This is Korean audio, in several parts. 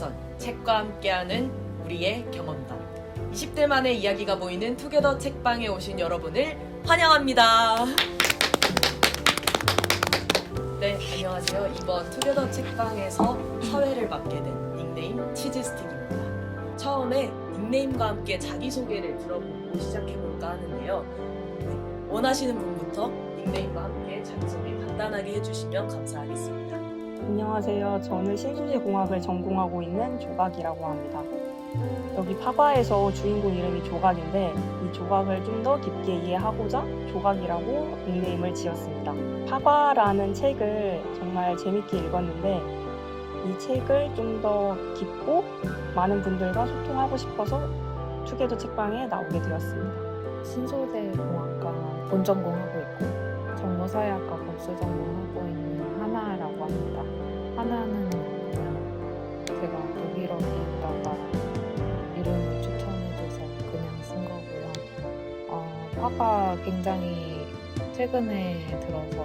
시선, 책과 함께하는 우리의 경험담. 20대만의 이야기가 보이는 투게더 책방에 오신 여러분을 환영합니다. 네, 안녕하세요. 이번 투게더 책방에서 사회를 맡게 된 닉네임 치즈스틱입니다. 처음에 닉네임과 함께 자기소개를 들어보고 시작해볼까 하는데요. 네, 원하시는 분부터 닉네임과 함께 자기소개 간단하게 해주시면 감사하겠습니다. 안녕하세요. 저는 신소재공학을 전공하고 있는 조각이라고 합니다. 여기 파과에서 주인공 이름이 조각인데 이 조각을 좀 더 깊게 이해하고자 조각이라고 닉네임을 지었습니다. 파과라는 책을 정말 재밌게 읽었는데 이 책을 좀 더 깊고 많은 분들과 소통하고 싶어서 투게더 책방에 나오게 되었습니다. 신소재공학과 본전공하고 있고 정보사회학과 법수 전공하고 있는 하나라고 합니다. 하나는 그냥 제가 독일어를 읽다가 이름을 추천해줘서 그냥 쓴 거고요. 화가 굉장히 최근에 들어서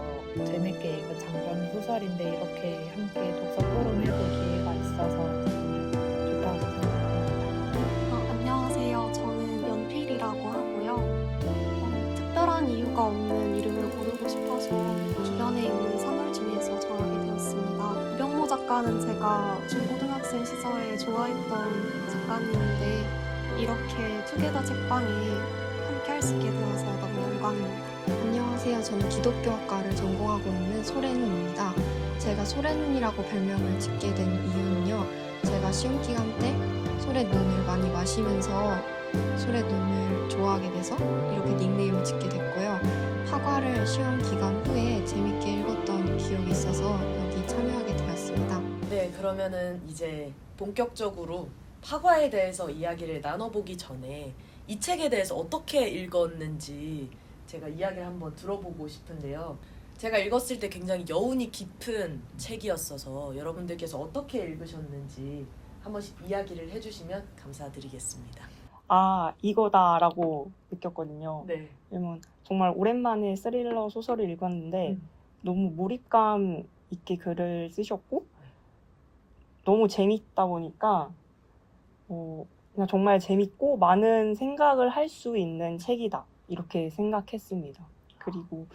재밌게 읽은 장편 소설인데 이렇게 함께 독서 토론해볼 기회가 있어서 정말 좋다고 생각합니다. 안녕하세요. 저는 연필이라고 하고요. 특별한 이유가 없는 이름을 고르고 싶어서 주변에 있는 사물 중에서 정하게 되었습니다. 우병모 작가는 제가 중고등학생 시절에 좋아했던 작가님인데 이렇게 투게더 책방에 함께 할 수 있게 되어서 너무 영광입니다. 안녕하세요. 저는 기독교학과를 전공하고 있는 소래눈입니다. 제가 소래눈이라고 별명을 짓게 된 이유는요. 제가 시험 기간 때 소래눈을 많이 마시면서 소래눈을 좋아하게 돼서 이렇게 닉네임을 짓게 됐고요. 파과를 시험 기간 후에 재밌게 읽었던 기억이 있어서 여기 참여하게 되었습니다. 네, 그러면은 이제 본격적으로 파과에 대해서 이야기를 나눠보기 전에 이 책에 대해서 어떻게 읽었는지 제가 이야기를 한번 들어보고 싶은데요. 제가 읽었을 때 굉장히 여운이 깊은 책이었어서 여러분들께서 어떻게 읽으셨는지 한 번씩 이야기를 해주시면 감사드리겠습니다. 아, 이거다라고 느꼈거든요. 네. 왜냐면 정말 오랜만에 스릴러 소설을 읽었는데 너무 몰입감 있게 글을 쓰셨고 너무 재밌다 보니까 그냥 정말 재밌고 많은 생각을 할 수 있는 책이다 이렇게 생각했습니다. 그리고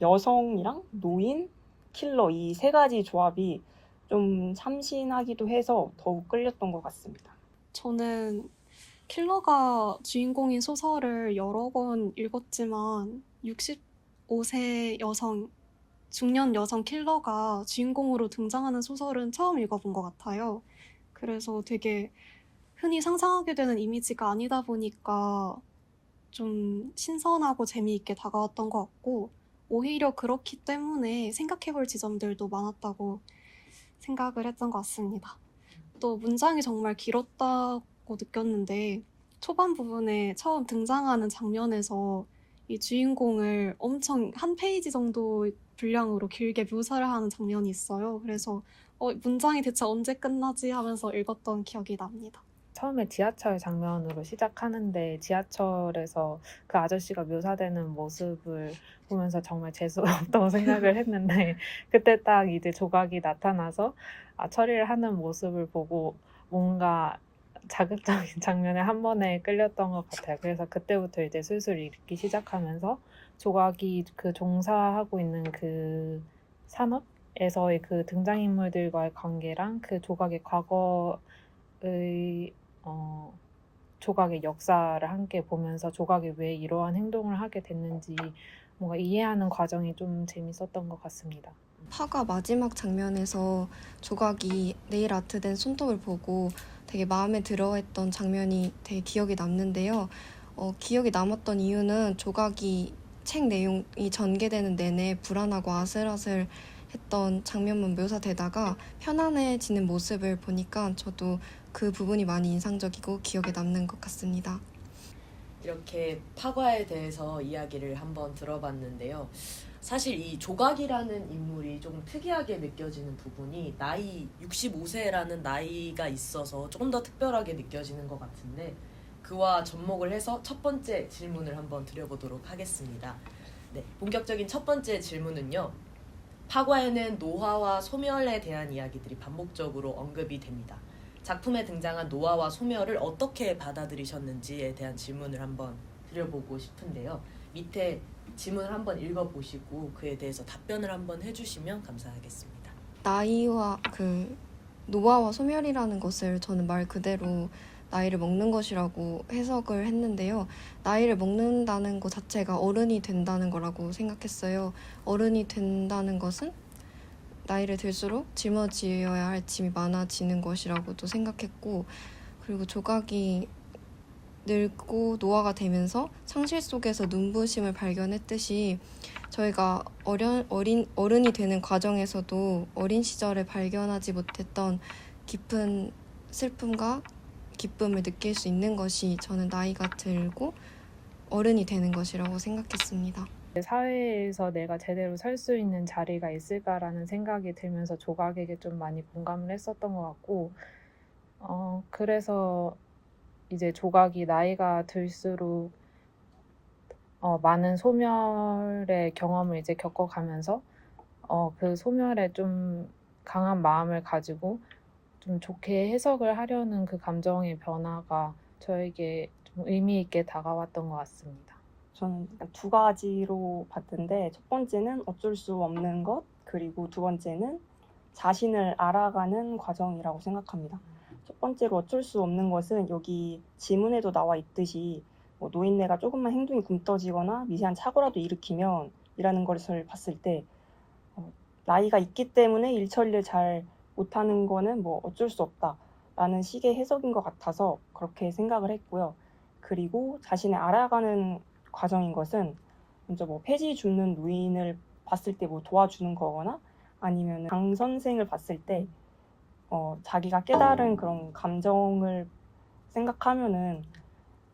여성이랑 노인, 킬러 이 세 가지 조합이 좀 참신하기도 해서 더욱 끌렸던 것 같습니다. 저는 킬러가 주인공인 소설을 여러 번 읽었지만 65세 여성, 중년 여성 킬러가 주인공으로 등장하는 소설은 처음 읽어본 것 같아요. 그래서 되게 흔히 상상하게 되는 이미지가 아니다 보니까 좀 신선하고 재미있게 다가왔던 것 같고 오히려 그렇기 때문에 생각해볼 지점들도 많았다고 생각을 했던 것 같습니다. 또 문장이 정말 길었다고 느꼈는데 초반 부분에 처음 등장하는 장면에서 이 주인공을 엄청 한 페이지 정도 분량으로 길게 묘사를 하는 장면이 있어요. 그래서 문장이 대체 언제 끝나지 하면서 읽었던 기억이 납니다. 처음에 지하철 장면으로 시작하는데 지하철에서 그 아저씨가 묘사되는 모습을 보면서 정말 재수가 없다고 생각을 했는데 그때 딱 이제 조각이 나타나서 처리를 하는 모습을 보고 뭔가 자극적인 장면에 한 번에 끌렸던 것 같아요. 그래서 그때부터 이제 슬슬 읽기 시작하면서 조각이 그 종사하고 있는 그 산업에서의 그 등장인물들과의 관계랑 그 조각의 과거의 조각의 역사를 함께 보면서 조각이 왜 이러한 행동을 하게 됐는지 뭔가 이해하는 과정이 좀 재밌었던 것 같습니다. 파과 마지막 장면에서 조각이 네일 아트된 손톱을 보고 되게 마음에 들어했던 장면이 되게 기억에 남는데요. 기억에 남았던 이유는 조각이 책 내용이 전개되는 내내 불안하고 아슬아슬 했던 장면만 묘사되다가 편안해지는 모습을 보니까 저도 그 부분이 많이 인상적이고 기억에 남는 것 같습니다. 이렇게 파과에 대해서 이야기를 한번 들어봤는데요. 사실 이 조각이라는 인물이 좀 특이하게 느껴지는 부분이 나이 65세라는 나이가 있어서 조금 더 특별하게 느껴지는 것 같은데 그와 접목을 해서 첫 번째 질문을 한번 드려보도록 하겠습니다. 네, 본격적인 첫 번째 질문은요. 파과에는 노화와 소멸에 대한 이야기들이 반복적으로 언급이 됩니다. 작품에 등장한 노아와 소멸을 어떻게 받아들이셨는지에 대한 질문을 한번 드려보고 싶은데요. 밑에 질문을 한번 읽어보시고 그에 대해서 답변을 한번 해주시면 감사하겠습니다. 나이와 노아와 소멸이라는 것을 저는 말 그대로 나이를 먹는 것이라고 해석을 했는데요. 나이를 먹는다는 것 자체가 어른이 된다는 거라고 생각했어요. 어른이 된다는 것은 나이를 들수록 짊어지어야 할 짐이 많아지는 것이라고도 생각했고, 그리고 조각이 늙고 노화가 되면서 상실 속에서 눈부심을 발견했듯이 저희가 어른이 되는 과정에서도 어린 시절에 발견하지 못했던 깊은 슬픔과 기쁨을 느낄 수 있는 것이 저는 나이가 들고 어른이 되는 것이라고 생각했습니다. 사회에서 내가 제대로 설 수 있는 자리가 있을까라는 생각이 들면서 조각에게 좀 많이 공감을 했었던 것 같고, 그래서 이제 조각이 나이가 들수록 많은 소멸의 경험을 이제 겪어가면서 그 소멸에 좀 강한 마음을 가지고 좀 좋게 해석을 하려는 그 감정의 변화가 저에게 좀 의미 있게 다가왔던 것 같습니다. 저는 약간 두 가지로 봤는데, 첫 번째는 어쩔 수 없는 것, 그리고 두 번째는 자신을 알아가는 과정이라고 생각합니다. 첫 번째로 어쩔 수 없는 것은 여기 지문에도 나와 있듯이 뭐 노인네가 조금만 행동이 굼떠지거나 미세한 착오라도 일으키면 이라는 것을 봤을 때 나이가 있기 때문에 일 처리를 잘 못하는 거는 뭐 어쩔 수 없다라는 식의 해석인 것 같아서 그렇게 생각을 했고요. 그리고 자신을 알아가는 과정인 것은 먼저 뭐 폐지 줍는 노인을 봤을 때 뭐 도와주는 거거나 아니면 강 선생을 봤을 때 자기가 깨달은 그런 감정을 생각하면은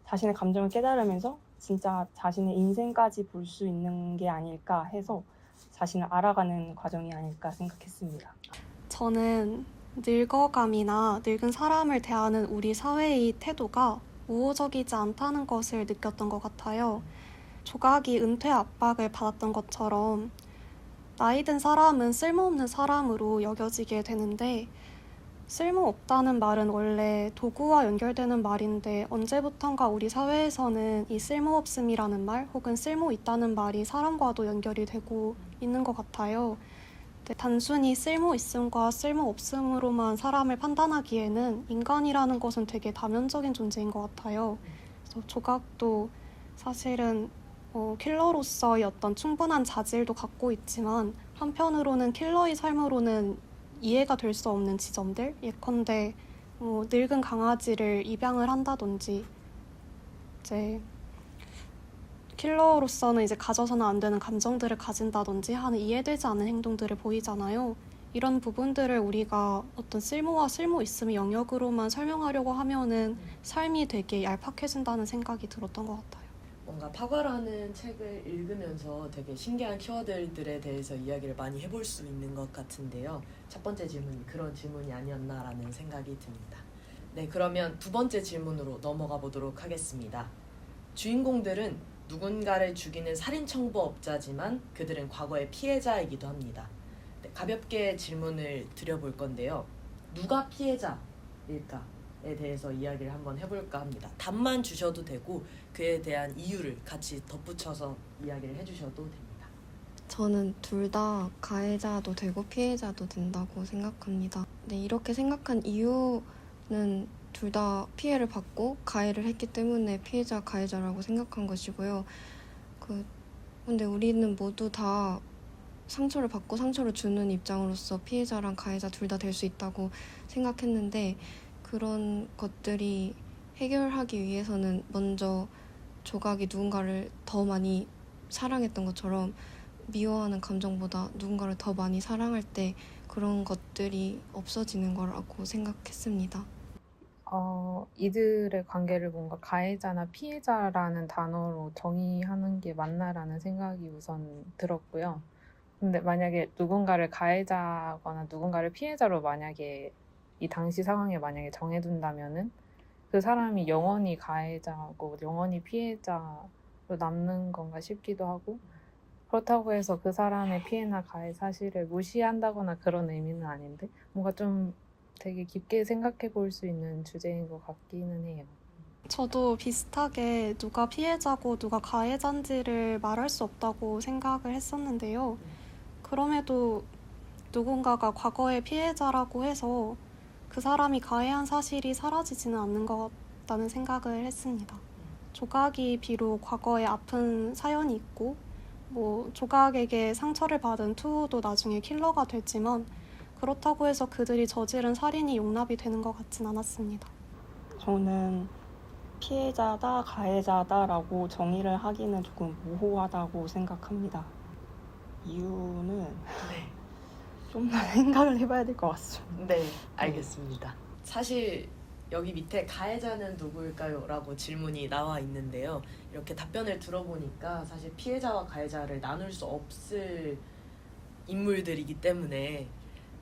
자신의 감정을 깨달으면서 진짜 자신의 인생까지 볼 수 있는 게 아닐까 해서 자신을 알아가는 과정이 아닐까 생각했습니다. 저는 늙어감이나 늙은 사람을 대하는 우리 사회의 태도가 우호적이지 않다는 것을 느꼈던 것 같아요. 조각이 은퇴 압박을 받았던 것처럼 나이 든 사람은 쓸모없는 사람으로 여겨지게 되는데, 쓸모없다는 말은 원래 도구와 연결되는 말인데 언제부턴가 우리 사회에서는 이 쓸모없음이라는 말 혹은 쓸모있다는 말이 사람과도 연결이 되고 있는 것 같아요. 단순히 쓸모있음과 쓸모없음으로만 사람을 판단하기에는 인간이라는 것은 되게 다면적인 존재인 것 같아요. 그래서 조각도 사실은 킬러로서의 어떤 충분한 자질도 갖고 있지만, 한편으로는 킬러의 삶으로는 이해가 될 수 없는 지점들, 예컨대 늙은 강아지를 입양을 한다든지, 이제 킬러로서는 이제 가져서는 안 되는 감정들을 가진다든지 하는 이해되지 않는 행동들을 보이잖아요. 이런 부분들을 우리가 어떤 쓸모와 쓸모 있음의 영역으로만 설명하려고 하면은 삶이 되게 얄팍해진다는 생각이 들었던 것 같아요. 뭔가 파과라는 책을 읽으면서 되게 신기한 키워드들에 대해서 이야기를 많이 해볼 수 있는 것 같은데요. 첫 번째 질문이 그런 질문이 아니었나라는 생각이 듭니다. 네, 그러면 두 번째 질문으로 넘어가 보도록 하겠습니다. 주인공들은 누군가를 죽이는 살인청부업자지만 그들은 과거의 피해자이기도 합니다. 네, 가볍게 질문을 드려볼 건데요. 누가 피해자일까에 대해서 이야기를 한번 해볼까 합니다. 답만 주셔도 되고 그에 대한 이유를 같이 덧붙여서 이야기를 해주셔도 됩니다. 저는 둘 다 가해자도 되고 피해자도 된다고 생각합니다. 네, 이렇게 생각한 이유는 둘 다 피해를 받고 가해를 했기 때문에 피해자, 가해자라고 생각한 것이고요. 근데 우리는 모두 다 상처를 받고 상처를 주는 입장으로서 피해자랑 가해자 둘 다 될 수 있다고 생각했는데, 그런 것들이 해결하기 위해서는 먼저 조각이 누군가를 더 많이 사랑했던 것처럼 미워하는 감정보다 누군가를 더 많이 사랑할 때 그런 것들이 없어지는 거라고 생각했습니다. 이들의 관계를 뭔가 가해자나 피해자라는 단어로 정의하는 게 맞나라는 생각이 우선 들었고요. 근데 만약에 누군가를 가해자거나 누군가를 피해자로 만약에 이 당시 상황에 만약에 정해둔다면은 그 사람이 영원히 가해자고 영원히 피해자로 남는 건가 싶기도 하고, 그렇다고 해서 그 사람의 피해나 가해 사실을 무시한다거나 그런 의미는 아닌데, 뭔가 좀 되게 깊게 생각해 볼 수 있는 주제인 것 같기는 해요. 저도 비슷하게 누가 피해자고 누가 가해자인지를 말할 수 없다고 생각을 했었는데요. 그럼에도 누군가가 과거의 피해자라고 해서 그 사람이 가해한 사실이 사라지지는 않는 것 같다는 생각을 했습니다. 조각이 비록 과거에 아픈 사연이 있고 뭐 조각에게 상처를 받은 투우도 나중에 킬러가 됐지만 그렇다고 해서 그들이 저지른 살인이 용납이 되는 것 같진 않았습니다. 저는 피해자다, 가해자다라고 정의를 하기는 조금 모호하다고 생각합니다. 이유는 네. 좀 더 생각을 해봐야 될 것 같습니다. 네, 알겠습니다. 사실 여기 밑에 가해자는 누구일까요? 라고 질문이 나와 있는데요. 이렇게 답변을 들어보니까 사실 피해자와 가해자를 나눌 수 없을 인물들이기 때문에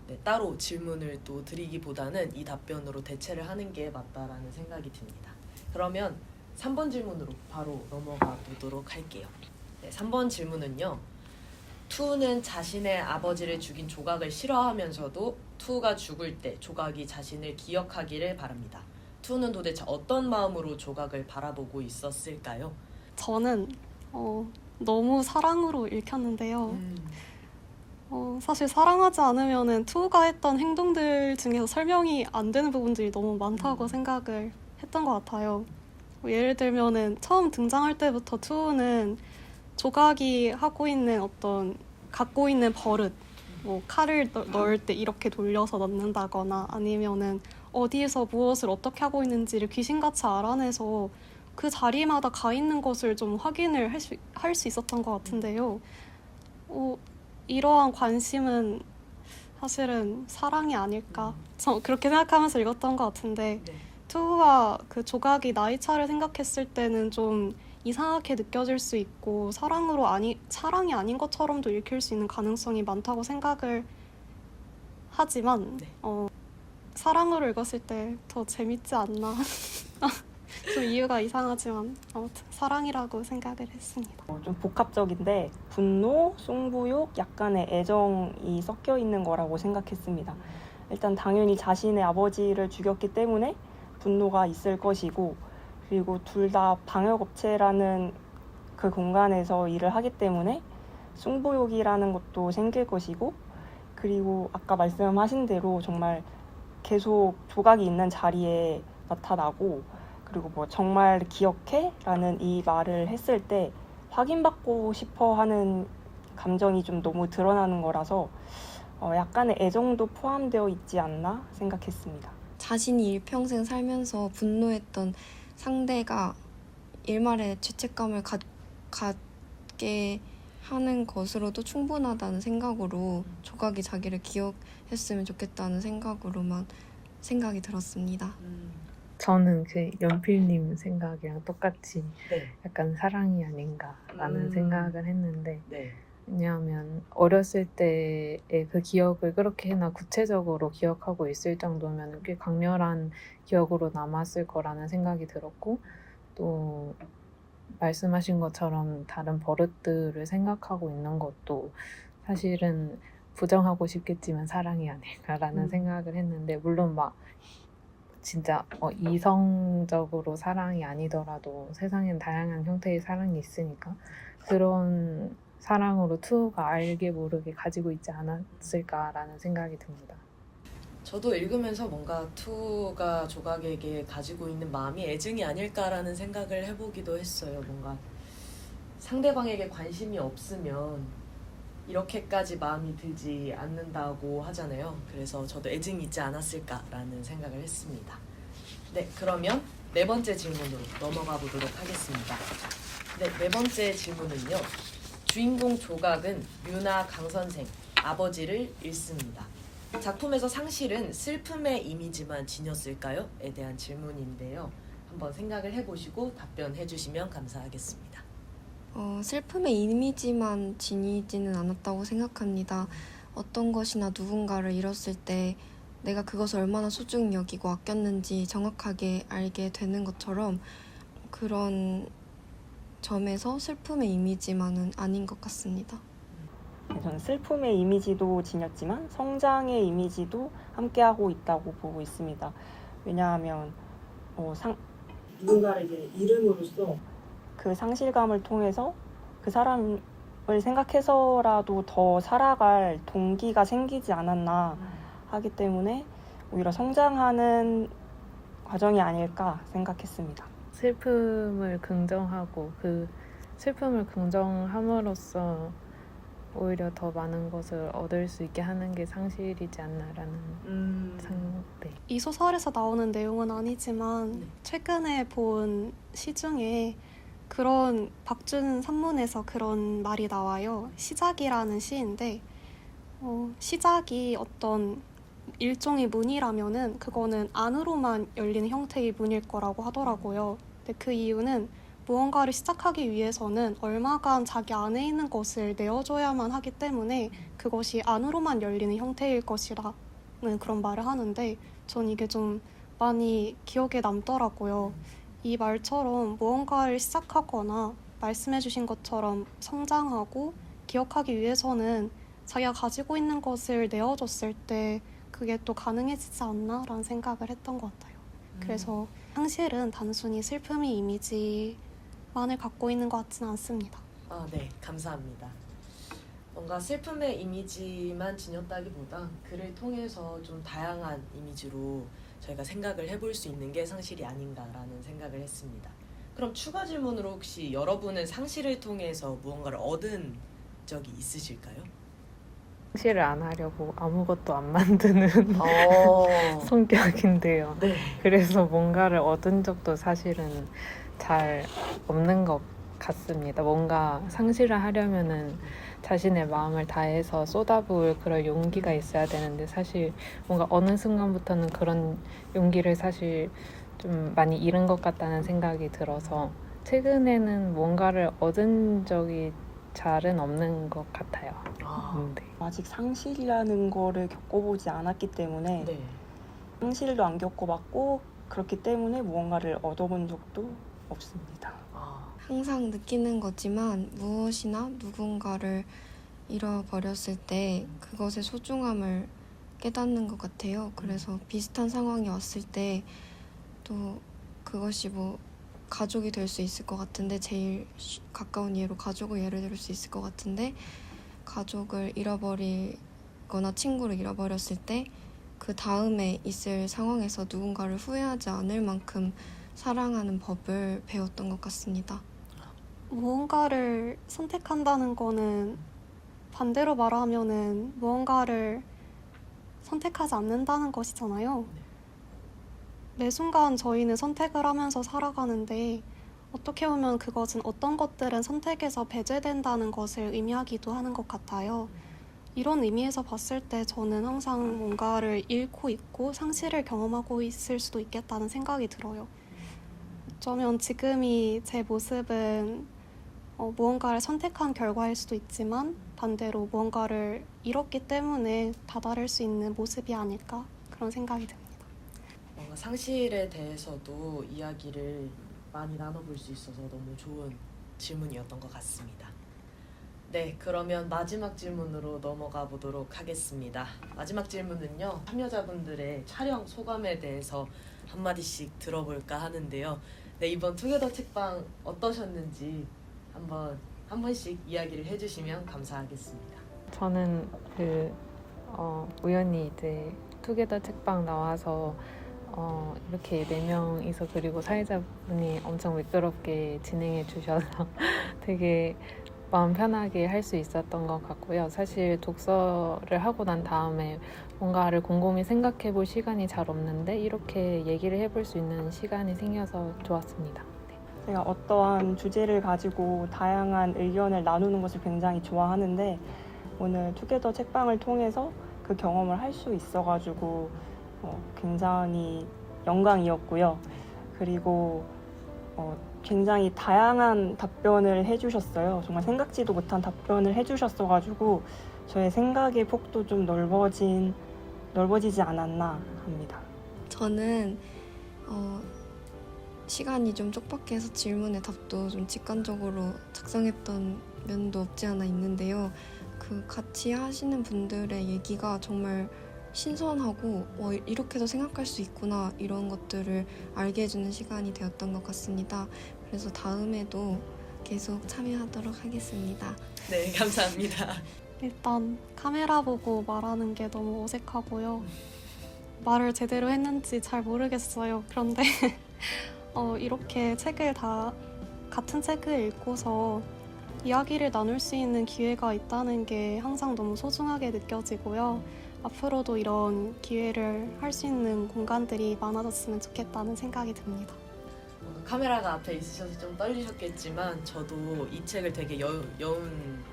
네, 따로 질문을 또 드리기보다는 이 답변으로 대체를 하는 게 맞다라는 생각이 듭니다. 그러면 3번 질문으로 바로 넘어가 보도록 할게요. 네, 3번 질문은요. 투우는 자신의 아버지를 죽인 조각을 싫어하면서도 투우가 죽을 때 조각이 자신을 기억하기를 바랍니다. 투우는 도대체 어떤 마음으로 조각을 바라보고 있었을까요? 저는 너무 사랑으로 읽혔는데요. 사실 사랑하지 않으면은 투우가 했던 행동들 중에서 설명이 안 되는 부분들이 너무 많다고 생각을 했던 것 같아요. 예를 들면은 처음 등장할 때부터 투우는 조각이 하고 있는 갖고 있는 버릇, 뭐 칼을 넣을 때 이렇게 돌려서 넣는다거나 아니면은 어디에서 무엇을 어떻게 하고 있는지를 귀신같이 알아내서 그 자리마다 가 있는 것을 좀 확인을 할 수 있었던 것 같은데요. 이러한 관심은 사실은 사랑이 아닐까. 저 그렇게 생각하면서 읽었던 것 같은데 네. 투우가 그 조각이 나이 차를 생각했을 때는 좀 이상하게 느껴질 수 있고 사랑이 아닌 것처럼도 읽힐 수 있는 가능성이 많다고 생각을 하지만 네. 사랑으로 읽었을 때 더 재밌지 않나. 좀 이유가 이상하지만 아무튼 사랑이라고 생각을 했습니다. 좀 복합적인데 분노, 승부욕, 약간의 애정이 섞여 있는 거라고 생각했습니다. 일단 당연히 자신의 아버지를 죽였기 때문에 분노가 있을 것이고 그리고 둘 다 방역업체라는 그 공간에서 일을 하기 때문에 승부욕이라는 것도 생길 것이고 그리고 아까 말씀하신 대로 정말 계속 조각이 있는 자리에 나타나고 그리고 뭐 정말 기억해? 라는 이 말을 했을 때 확인받고 싶어 하는 감정이 좀 너무 드러나는 거라서 약간의 애정도 포함되어 있지 않나 생각했습니다. 자신이 일평생 살면서 분노했던 상대가 일말의 죄책감을 갖게 하는 것으로도 충분하다는 생각으로 조각이 자기를 기억했으면 좋겠다는 생각으로만 생각이 들었습니다. 저는 그 연필님 생각이랑 똑같이 네. 약간 사랑이 아닌가라는 생각을 했는데 네. 왜냐하면 어렸을 때의 그 기억을 그렇게나 구체적으로 기억하고 있을 정도면 꽤 강렬한 기억으로 남았을 거라는 생각이 들었고 또 말씀하신 것처럼 다른 버릇들을 생각하고 있는 것도 사실은 부정하고 싶겠지만 사랑이 아닐까라는 생각을 했는데 물론 막 진짜 이성적으로 사랑이 아니더라도 세상엔 다양한 형태의 사랑이 있으니까 그런 사랑으로 투우가 알게 모르게 가지고 있지 않았을까라는 생각이 듭니다. 저도 읽으면서 뭔가 투가 조각에게 가지고 있는 마음이 애증이 아닐까라는 생각을 해보기도 했어요. 뭔가 상대방에게 관심이 없으면 이렇게까지 마음이 들지 않는다고 하잖아요. 그래서 저도 애증이 있지 않았을까라는 생각을 했습니다. 네, 그러면 네 번째 질문으로 넘어가 보도록 하겠습니다. 네, 네 번째 질문은요. 주인공 조각은 류나 강 선생, 아버지를 잃습니다. 작품에서 상실은 슬픔의 이미지만 지녔을까요? 에 대한 질문인데요. 한번 생각을 해보시고 답변해 주시면 감사하겠습니다. 슬픔의 이미지만 지니지는 않았다고 생각합니다. 어떤 것이나 누군가를 잃었을 때 내가 그것을 얼마나 소중히 여기고 아꼈는지 정확하게 알게 되는 것처럼 그런 점에서 슬픔의 이미지만은 아닌 것 같습니다. 저는 슬픔의 이미지도 지녔지만 성장의 이미지도 함께하고 있다고 보고 있습니다. 왜냐하면 누군가를 이제 잃음으로써 그 상실감을 통해서 그 사람을 생각해서라도 더 살아갈 동기가 생기지 않았나 하기 때문에 오히려 성장하는 과정이 아닐까 생각했습니다. 슬픔을 긍정하고 그 슬픔을 긍정함으로써 오히려 더 많은 것을 얻을 수 있게 하는 게 상실이지 않나라는 네. 이 소설에서 나오는 내용은 아니지만 네. 최근에 본 시 중에 그런 박준 산문에서 그런 말이 나와요. 시작이라는 시인데 시작이 어떤 일종의 문이라면은 그거는 안으로만 열리는 형태의 문일 거라고 하더라고요. 근데 그 이유는 무언가를 시작하기 위해서는 얼마간 자기 안에 있는 것을 내어줘야만 하기 때문에 그것이 안으로만 열리는 형태일 것이라는 그런 말을 하는데 전 이게 좀 많이 기억에 남더라고요. 이 말처럼 무언가를 시작하거나 말씀해주신 것처럼 성장하고 기억하기 위해서는 자기가 가지고 있는 것을 내어줬을 때 그게 또 가능해지지 않나라는 생각을 했던 것 같아요. 그래서 상실은 단순히 슬픔의 이미지만을 갖고 있는 것 같지는 않습니다. 네, 감사합니다. 뭔가 슬픔의 이미지만 지녔다기보다 글을 통해서 좀 다양한 이미지로 저희가 생각을 해볼 수 있는 게 상실이 아닌가라는 생각을 했습니다. 그럼 추가 질문으로 혹시 여러분은 상실을 통해서 무언가를 얻은 적이 있으실까요? 상실을 안 하려고 아무것도 안 만드는 성격인데요. 네. 그래서 뭔가를 얻은 적도 사실은 잘 없는 것 같습니다. 뭔가 상실을 하려면은 자신의 마음을 다해서 쏟아부을 그런 용기가 있어야 되는데 사실 뭔가 어느 순간부터는 그런 용기를 사실 좀 많이 잃은 것 같다는 생각이 들어서 최근에는 뭔가를 얻은 적이 잘은 없는 것 같아요. 네. 아직 상실이라는 거를 겪어보지 않았기 때문에 네. 상실도 안 겪어봤고 그렇기 때문에 무언가를 얻어본 적도 없습니다. 항상 느끼는 거지만 무엇이나 누군가를 잃어버렸을 때 그것의 소중함을 깨닫는 것 같아요. 그래서 비슷한 상황이 왔을 때 또 그것이 뭐 가족이 될 수 있을 것 같은데 제일 가까운 예로 가족을 예를 들 수 있을 것 같은데 가족을 잃어버리거나 친구를 잃어버렸을 때 그 다음에 있을 상황에서 누군가를 후회하지 않을 만큼 사랑하는 법을 배웠던 것 같습니다. 무언가를 선택한다는 거는 반대로 말하면은 무언가를 선택하지 않는다는 것이잖아요. 매 순간 저희는 선택을 하면서 살아가는데 어떻게 보면 그것은 어떤 것들은 선택에서 배제된다는 것을 의미하기도 하는 것 같아요. 이런 의미에서 봤을 때 저는 항상 뭔가를 잃고 있고 상실을 경험하고 있을 수도 있겠다는 생각이 들어요. 어쩌면 지금이 제 모습은 무언가를 선택한 결과일 수도 있지만 반대로 무언가를 잃었기 때문에 다다를 수 있는 모습이 아닐까 그런 생각이 듭니다. 뭔가 상실에 대해서도 이야기를 많이 나눠볼 수 있어서 너무 좋은 질문이었던 것 같습니다. 네, 그러면 마지막 질문으로 넘어가 보도록 하겠습니다. 마지막 질문은요, 참여자분들의 촬영 소감에 대해서 한마디씩 들어볼까 하는데요. 네, 이번 투게더 책방 어떠셨는지 한 번씩 이야기를 해주시면 감사하겠습니다. 저는 우연히 이제 투게더 책방 나와서 이렇게 4명이서 그리고 사회자분이 엄청 매끄럽게 진행해 주셔서 되게 마음 편하게 할 수 있었던 것 같고요. 사실 독서를 하고 난 다음에 뭔가를 곰곰이 생각해 볼 시간이 잘 없는데 이렇게 얘기를 해볼 수 있는 시간이 생겨서 좋았습니다. 제가 어떠한 주제를 가지고 다양한 의견을 나누는 것을 굉장히 좋아하는데 오늘 투게더 책방을 통해서 그 경험을 할 수 있어가지고 굉장히 영광이었고요. 그리고 굉장히 다양한 답변을 해주셨어요. 정말 생각지도 못한 답변을 해주셨어가지고 저의 생각의 폭도 좀 넓어지지 않았나 합니다. 저는 시간이 좀 촉박해서 질문에 답도 좀 직관적으로 작성했던 면도 없지 않아 있는데요. 그 같이 하시는 분들의 얘기가 정말 신선하고 이렇게도 생각할 수 있구나 이런 것들을 알게 해주는 시간이 되었던 것 같습니다. 그래서 다음에도 계속 참여하도록 하겠습니다. 네, 감사합니다. 일단 카메라 보고 말하는 게 너무 어색하고요. 말을 제대로 했는지 잘 모르겠어요. 그런데 이렇게 같은 책을 읽고서 이야기를 나눌 수 있는 기회가 있다는 게 항상 너무 소중하게 느껴지고요. 앞으로도 이런 기회를 할 수 있는 공간들이 많아졌으면 좋겠다는 생각이 듭니다. 카메라가 앞에 있으셔서 좀 떨리셨겠지만 저도 이 책을 되게 여운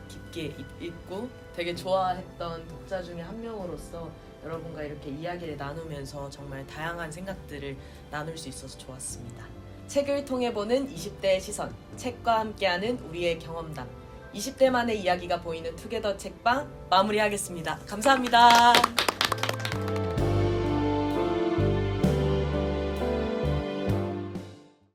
깊게 읽고 되게 좋아했던 독자 중에 한 명으로서 여러분과 이렇게 이야기를 나누면서 정말 다양한 생각들을 나눌 수 있어서 좋았습니다. 책을 통해 보는 20대의 시선, 책과 함께하는 우리의 경험담, 20대만의 이야기가 보이는 투게더 책방 마무리하겠습니다. 감사합니다.